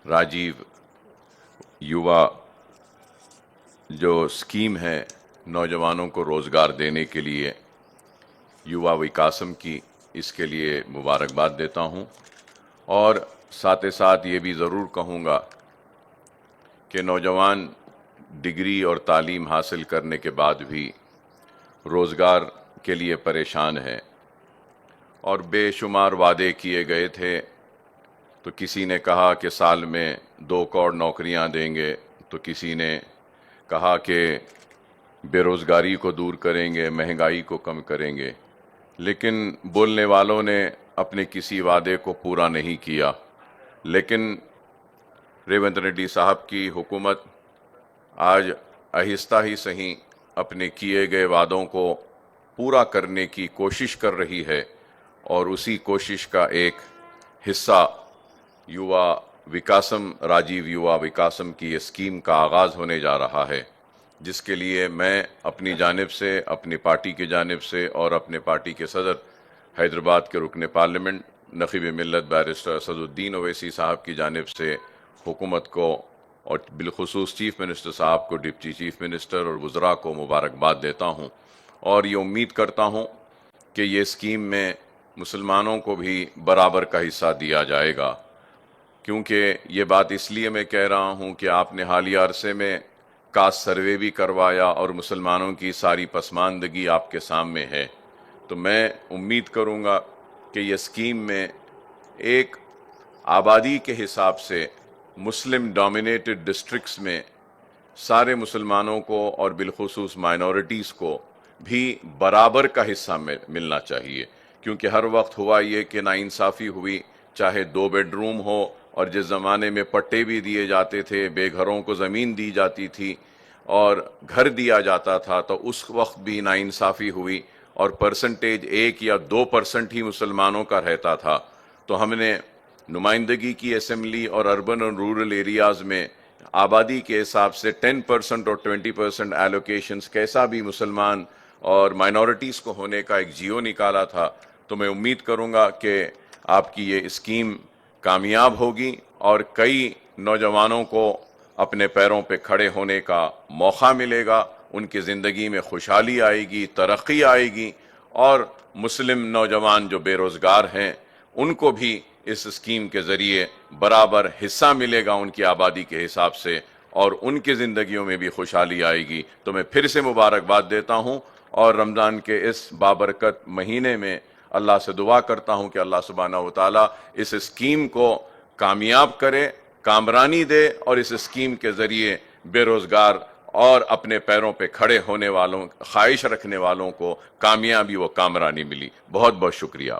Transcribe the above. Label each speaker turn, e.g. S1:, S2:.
S1: راجیو یووا جو اسکیم ہے نوجوانوں کو روزگار دینے کے لیے یووا وکاسم کی، اس کے لیے مبارکباد دیتا ہوں، اور ساتھ ساتھ یہ بھی ضرور کہوں گا کہ نوجوان ڈگری اور تعلیم حاصل کرنے کے بعد بھی روزگار کے لیے پریشان ہے، اور بے شمار وعدے کیے گئے تھے۔ تو کسی نے کہا کہ سال میں 2 کروڑ نوکریاں دیں گے، تو کسی نے کہا کہ بے روزگاری کو دور کریں گے، مہنگائی کو کم کریں گے، لیکن بولنے والوں نے اپنے کسی وعدے کو پورا نہیں کیا۔ لیکن ریونت ریڈی صاحب کی حکومت آج آہستہ ہی صحیح اپنے کیے گئے وعدوں کو پورا کرنے کی کوشش کر رہی ہے، اور اسی کوشش کا ایک حصہ یووا وکاسم، راجیو یووا وکاسم کی یہ اسکیم کا آغاز ہونے جا رہا ہے، جس کے لیے میں اپنی جانب سے، اپنی پارٹی کی جانب سے، اور اپنے پارٹی کے صدر حیدرآباد کے رکن پارلیمنٹ نقیب ملت بیرسٹر اسد الدین اویسی صاحب کی جانب سے حکومت کو، اور بالخصوص چیف منسٹر صاحب کو، ڈپٹی چیف منسٹر اور وزراء کو مبارکباد دیتا ہوں، اور یہ امید کرتا ہوں کہ یہ اسکیم میں مسلمانوں کو بھی برابر کا حصہ دیا جائے گا۔ کیونکہ یہ بات اس لیے میں کہہ رہا ہوں کہ آپ نے حالیہ عرصے میں کاسٹ سروے بھی کروایا، اور مسلمانوں کی ساری پسماندگی آپ کے سامنے ہے۔ تو میں امید کروں گا کہ یہ اسکیم میں ایک آبادی کے حساب سے مسلم ڈومینیٹڈ ڈسٹرکٹس میں سارے مسلمانوں کو، اور بالخصوص مائنورٹیز کو بھی برابر کا حصہ ملنا چاہیے، کیونکہ ہر وقت ہوا یہ کہ ناانصافی ہوئی، چاہے 2 بیڈ روم ہو، اور جس زمانے میں پٹے بھی دیے جاتے تھے، بے گھروں کو زمین دی جاتی تھی اور گھر دیا جاتا تھا، تو اس وقت بھی ناانصافی ہوئی، اور پرسنٹیج 1 یا 2% ہی مسلمانوں کا رہتا تھا۔ تو ہم نے نمائندگی کی اسمبلی اور اربن اور رورل ایریاز میں آبادی کے حساب سے 10% اور 20% ایلوکیشنز کیسا بھی مسلمان اور مائنورٹیز کو ہونے کا ایک جیو نکالا تھا۔ تو میں امید کروں گا کہ آپ کی یہ اسکیم کامیاب ہوگی، اور کئی نوجوانوں کو اپنے پیروں پہ کھڑے ہونے کا موقع ملے گا، ان کی زندگی میں خوشحالی آئے گی، ترقی آئے گی، اور مسلم نوجوان جو بے روزگار ہیں ان کو بھی اس اسکیم کے ذریعے برابر حصہ ملے گا ان کی آبادی کے حساب سے، اور ان کی زندگیوں میں بھی خوشحالی آئے گی۔ تو میں پھر سے مبارکباد دیتا ہوں، اور رمضان کے اس بابرکت مہینے میں اللہ سے دعا کرتا ہوں کہ اللہ سبحانہ و تعالیٰ اس اسکیم کو کامیاب کرے، کامرانی دے، اور اس اسکیم کے ذریعے بے روزگار اور اپنے پیروں پہ کھڑے ہونے والوں، خواہش رکھنے والوں کو کامیابی و کامرانی ملی۔ بہت بہت شکریہ۔